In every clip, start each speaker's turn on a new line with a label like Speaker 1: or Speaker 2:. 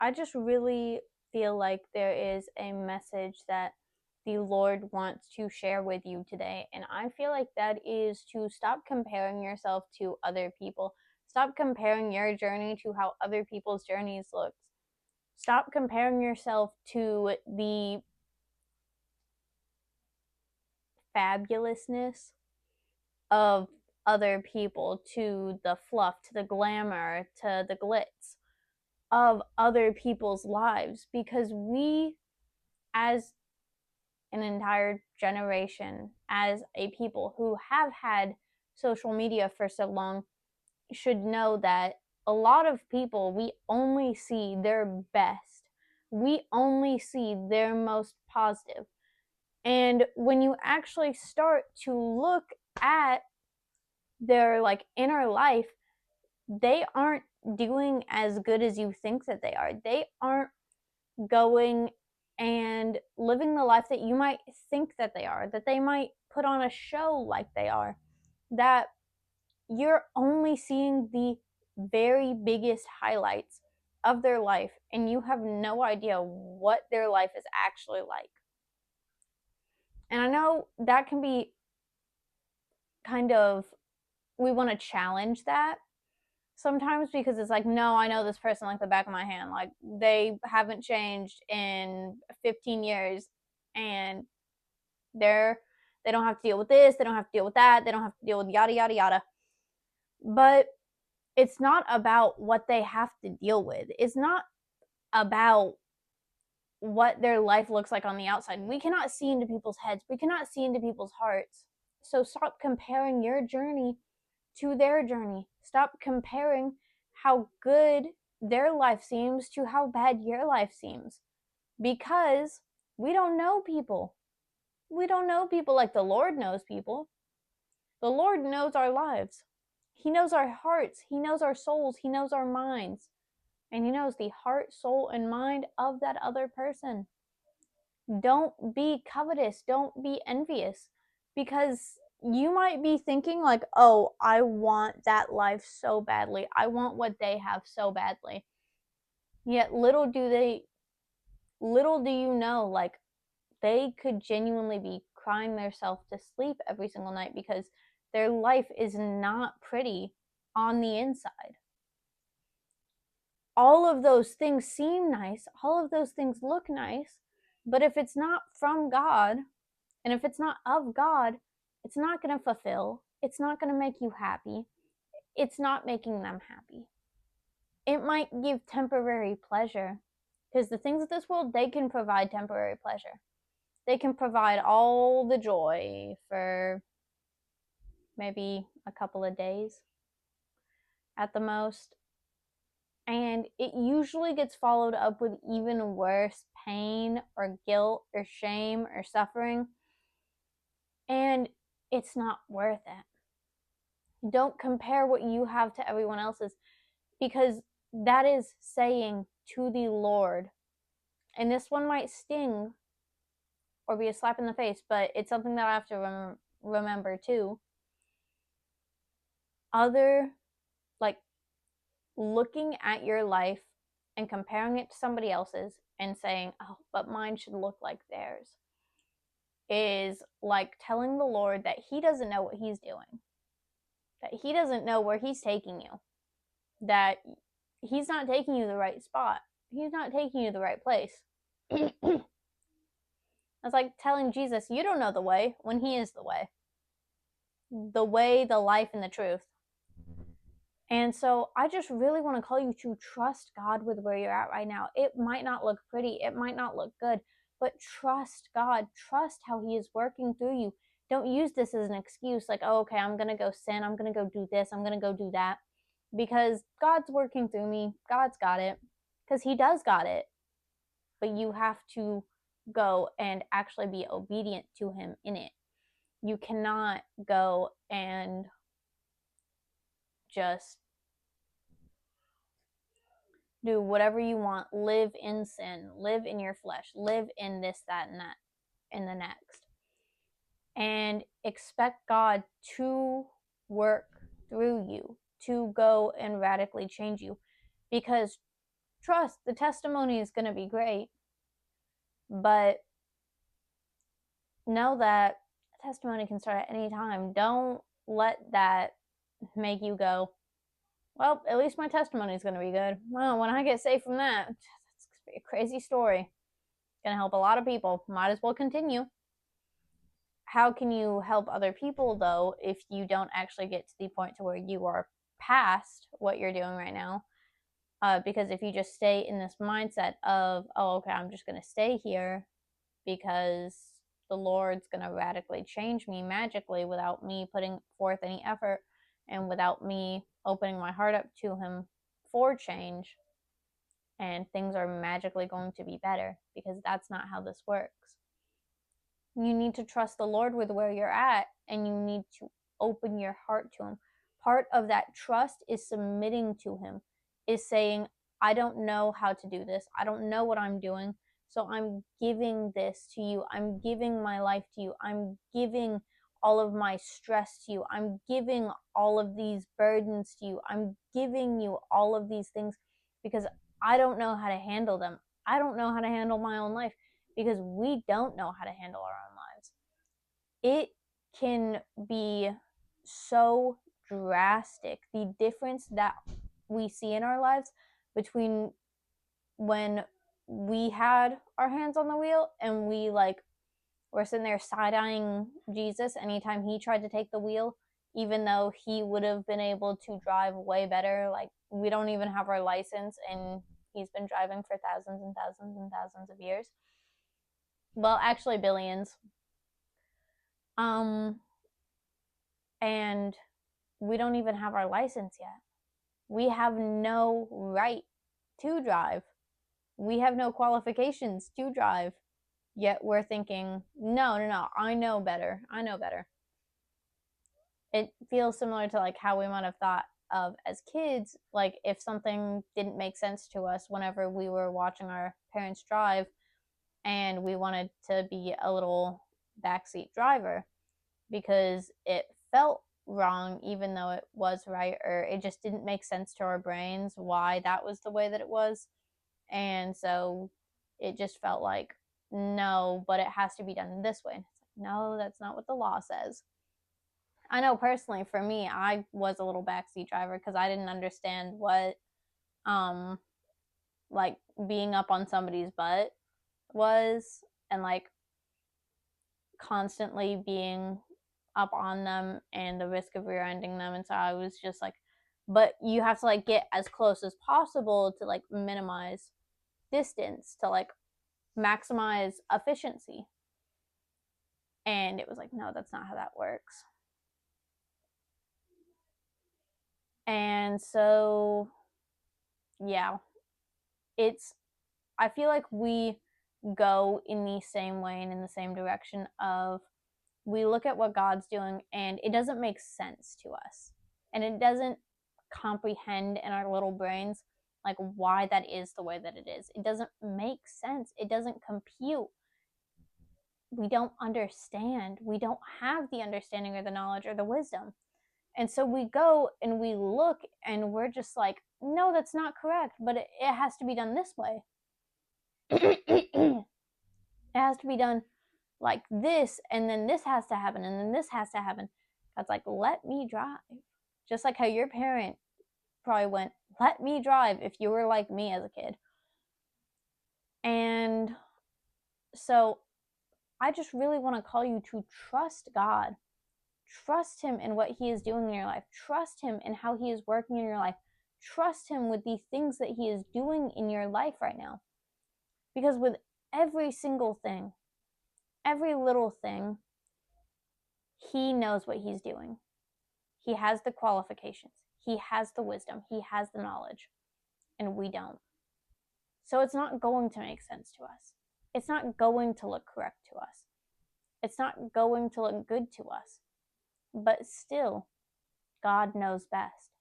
Speaker 1: I just really feel like there is a message that the Lord wants to share with you today. And I feel like that is to stop comparing yourself to other people. Stop comparing your journey to how other people's journeys look. Stop comparing yourself to the fabulousness of other people, to the fluff, to the glamour, to the glitz of other people's lives, because we, as an entire generation, as a people who have had social media for so long, should know that a lot of people, we only see their best. We only see their most positive. And when you actually start to look at their like inner life, they aren't doing as good as you think that they are. They aren't going and living the life that you might think that they are, that they might put on a show like they are, that you're only seeing the very biggest highlights of their life, and you have no idea what their life is actually like. And I know that can be kind of, we want to challenge that sometimes, because it's like, no, I know this person like the back of my hand. Like, they haven't changed in 15 years, and they don't have to deal with this, they don't have to deal with that, they don't have to deal with yada yada yada. But it's not about what they have to deal with. It's not about what their life looks like on the outside. We cannot see into people's heads. We cannot see into people's hearts. So stop comparing your journey to their journey. Stop comparing how good their life seems to how bad your life seems. Because we don't know people. We don't know people like the Lord knows people. The Lord knows our lives. He knows our hearts. He knows our souls. He knows our minds. And He knows the heart, soul, and mind of that other person. Don't be covetous. Don't be envious. Because you might be thinking like, oh, I want that life so badly. I want what they have so badly. Yet little do you know, like, they could genuinely be crying themselves to sleep every single night because their life is not pretty on the inside. All of those things seem nice, all of those things look nice, but if it's not from God, and if it's not of God, it's not going to fulfill, it's not going to make you happy, it's not making them happy. It might give temporary pleasure, because the things of this world, they can provide temporary pleasure. They can provide all the joy for maybe a couple of days at the most. And it usually gets followed up with even worse pain or guilt or shame or suffering. And it's not worth it. Don't compare what you have to everyone else's, because that is saying to the Lord, and this one might sting or be a slap in the face, but it's something that I have to remember too. Like, looking at your life and comparing it to somebody else's and saying, oh, but mine should look like theirs, is like telling the Lord that He doesn't know what He's doing, that He doesn't know where He's taking you, that He's not taking you the right spot, He's not taking you the right place. It's like telling Jesus, you don't know the way, when He is the way, the life, and the truth. And so I just really want to call you to trust God with where you're at right now. It might not look pretty, it might not look good, but trust God. Trust how He is working through you. Don't use this as an excuse like, oh, okay, I'm going to go sin, I'm going to go do this, I'm going to go do that, because God's working through me. God's got it, because He does got it. But you have to go and actually be obedient to Him in it. You cannot go and just do whatever you want, live in sin, live in your flesh, live in this, that, and that, in the next, and expect God to work through you, to go and radically change you. Because trust the testimony is going to be great, but know that testimony can start at any time. Don't let that make you go, well, at least my testimony is going to be good. Well, when I get saved from that, that's going to be a crazy story. Going to help a lot of people. Might as well continue. How can you help other people, though, if you don't actually get to the point to where you are past what you're doing right now? Because if you just stay in this mindset of, oh, okay, I'm just going to stay here because the Lord's going to radically change me magically without me putting forth any effort and without me opening my heart up to Him for change, and things are magically going to be better, because that's not how this works. You need to trust the Lord with where you're at, and you need to open your heart to Him. Part of that trust is submitting to Him, is saying, I don't know how to do this. I don't know what I'm doing. So I'm giving this to you. I'm giving my life to you. I'm giving all of my stress to you. I'm giving all of these burdens to you. I'm giving you all of these things because I don't know how to handle them. I don't know how to handle my own life, because we don't know how to handle our own lives. It can be so drastic, the difference that we see in our lives between when we had our hands on the wheel and we're sitting there side-eyeing Jesus anytime He tried to take the wheel, even though He would have been able to drive way better. Like, we don't even have our license, and He's been driving for thousands and thousands and thousands of years. Well, actually billions. And we don't even have our license yet. We have no right to drive. We have no qualifications to drive. Yet we're thinking, no, I know better. It feels similar to like how we might have thought of as kids, like if something didn't make sense to us whenever we were watching our parents drive and we wanted to be a little backseat driver because it felt wrong even though it was right, or it just didn't make sense to our brains why that was the way that it was. And so it just felt like, no, but it has to be done this way. And it's like, no, that's not what the law says. I know personally for me, I was a little backseat driver because I didn't understand what like being up on somebody's butt was, and like constantly being up on them and the risk of rear-ending them. And so I was just like, but you have to like get as close as possible to like minimize distance to like maximize efficiency. And it was like, no, that's not how that works. And so yeah, I feel like we go in the same way and in the same direction of, we look at what God's doing and it doesn't make sense to us, and it doesn't comprehend in our little brains like why that is the way that it is. It doesn't make sense. It doesn't compute. We don't understand. We don't have the understanding or the knowledge or the wisdom. And so we go and we look and we're just like, no, that's not correct, but it has to be done this way. It has to be done like this, and then this has to happen, and then this has to happen. God's like, let me drive. Just like how your parent probably went, let me drive, if you were like me as a kid. And so I just really want to call you to trust God. Trust Him in what He is doing in your life. Trust Him in how He is working in your life. Trust Him with the things that He is doing in your life right now. Because with every single thing, every little thing, He knows what He's doing. He has the qualifications. He has the wisdom. He has the knowledge. And we don't. So it's not going to make sense to us. It's not going to look correct to us. It's not going to look good to us. But still, God knows best.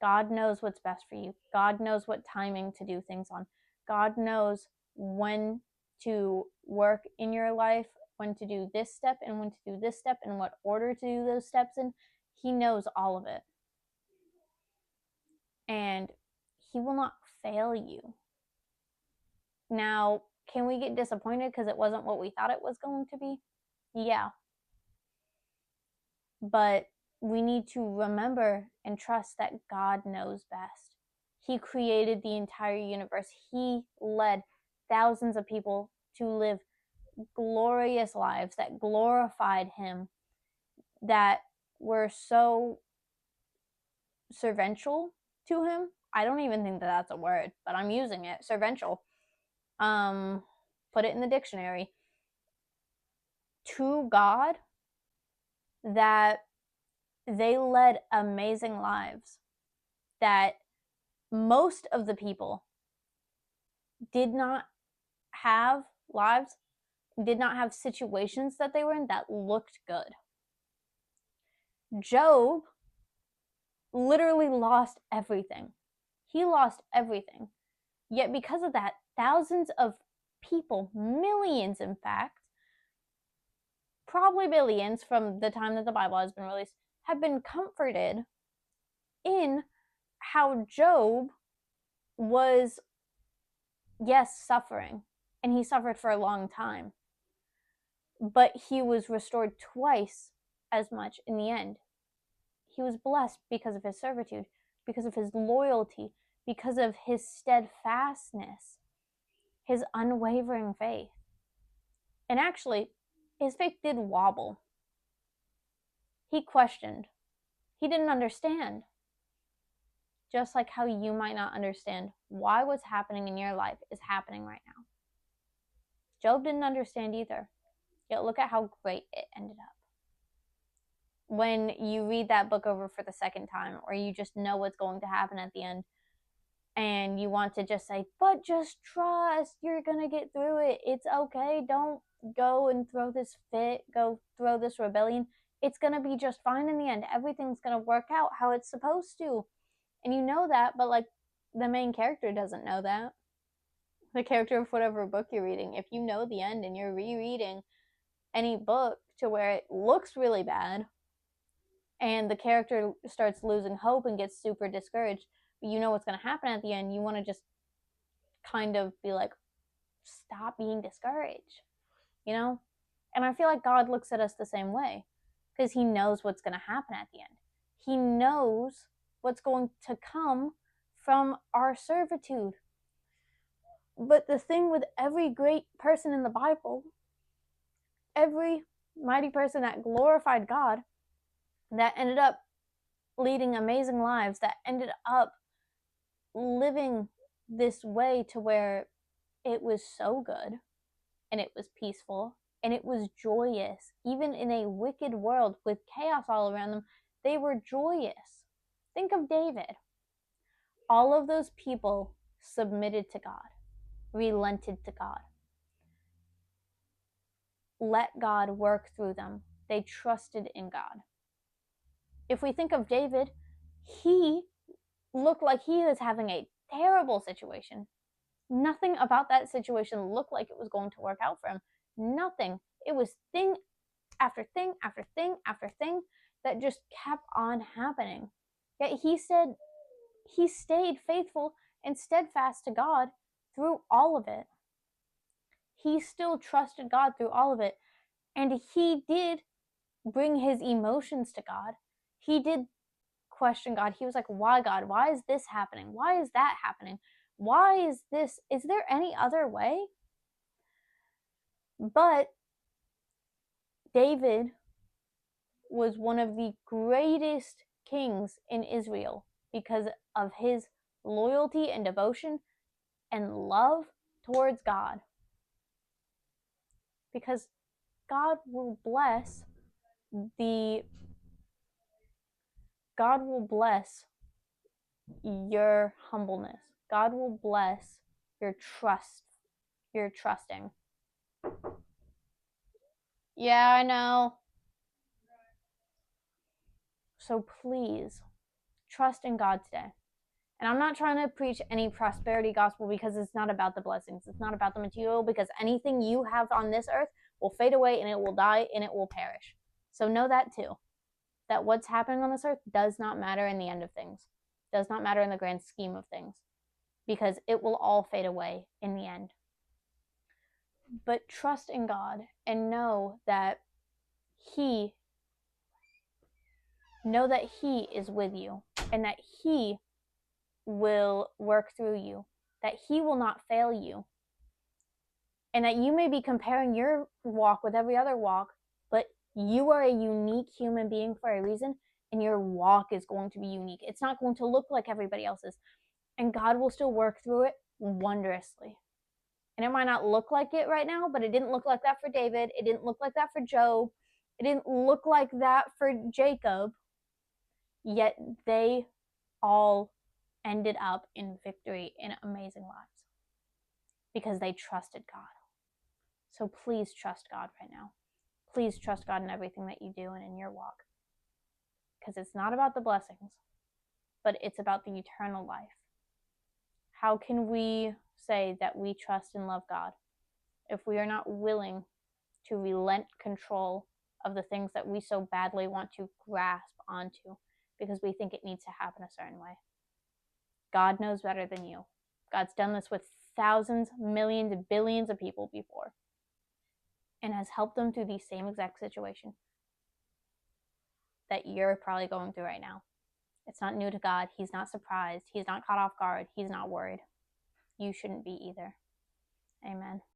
Speaker 1: God knows what's best for you. God knows what timing to do things on. God knows when to work in your life, when to do this step and when to do this step, and what order to do those steps in. He knows all of it. And He will not fail you. Now, can we get disappointed because it wasn't what we thought it was going to be? Yeah. But we need to remember and trust that God knows best. He created the entire universe. He led thousands of people to live glorious lives that glorified Him, that were so servential to Him. I don't even think that that's a word, but I'm using it. Servential. Put it in the dictionary. To God, that they led amazing lives, that most of the people did not have lives, did not have situations that they were in that looked good. Job literally lost everything. He lost everything. Yet because of that, thousands of people, millions in fact, probably billions from the time that the Bible has been released, have been comforted in how Job was, yes, suffering, and he suffered for a long time, but he was restored twice as much in the end. He was blessed because of his servitude, because of his loyalty, because of his steadfastness, his unwavering faith. And actually, his faith did wobble. He questioned. He didn't understand. Just like how you might not understand why what's happening in your life is happening right now. Job didn't understand either. Yet look at how great it ended up. When you read that book over for the second time, or you just know what's going to happen at the end, and you want to just say, but just trust, you're going to get through it. It's okay. Don't go and throw this fit, go throw this rebellion. It's going to be just fine in the end. Everything's going to work out how it's supposed to. And you know that, but like the main character doesn't know that. The character of whatever book you're reading, if you know the end and you're rereading any book to where it looks really bad and the character starts losing hope and gets super discouraged, but you know what's going to happen at the end, you want to just kind of be like, stop being discouraged, you know? And I feel like God looks at us the same way, because He knows what's going to happen at the end. He knows what's going to come from our servitude. But the thing with every great person in the Bible, every mighty person that glorified God, that ended up leading amazing lives, that ended up living this way to where it was so good and it was peaceful and it was joyous. Even in a wicked world with chaos all around them, they were joyous. Think of David. All of those people submitted to God, relented to God, let God work through them. They trusted in God. If we think of David, he looked like he was having a terrible situation. Nothing about that situation looked like it was going to work out for him. Nothing. It was thing after thing after thing after thing that just kept on happening. Yet he said he stayed faithful and steadfast to God through all of it. He still trusted God through all of it. And he did bring his emotions to God. He did question God. He was like, why, God? Why is this happening? Why is that happening? Why is this? Is there any other way? But David was one of the greatest kings in Israel because of his loyalty and devotion and love towards God. Because God will bless your humbleness. God will bless your trust, your trusting. Yeah, I know. So please, trust in God today. And I'm not trying to preach any prosperity gospel, because it's not about the blessings. It's not about the material, because anything you have on this earth will fade away and it will die and it will perish. So know that too. That what's happening on this earth does not matter in the end of things. Does not matter in the grand scheme of things. because it will all fade away in the end. But trust in God and know that He is with you, and that He will work through you, that He will not fail you, and that you may be comparing your walk with every other walk, but you are a unique human being for a reason, and your walk is going to be unique. It's not going to look like everybody else's, and God will still work through it wondrously. And it might not look like it right now, but it didn't look like that for David. It didn't look like that for Job. It didn't look like that for Jacob. Yet they all ended up in victory in amazing lives because they trusted God. So please trust God right now. Please trust God in everything that you do and in your walk. Because it's not about the blessings, but it's about the eternal life. How can we say that we trust and love God if we are not willing to relent control of the things that we so badly want to grasp onto because we think it needs to happen a certain way? God knows better than you. God's done this with thousands, millions, billions of people before and has helped them through the same exact situation that you're probably going through right now. It's not new to God. He's not surprised. He's not caught off guard. He's not worried. You shouldn't be either. Amen.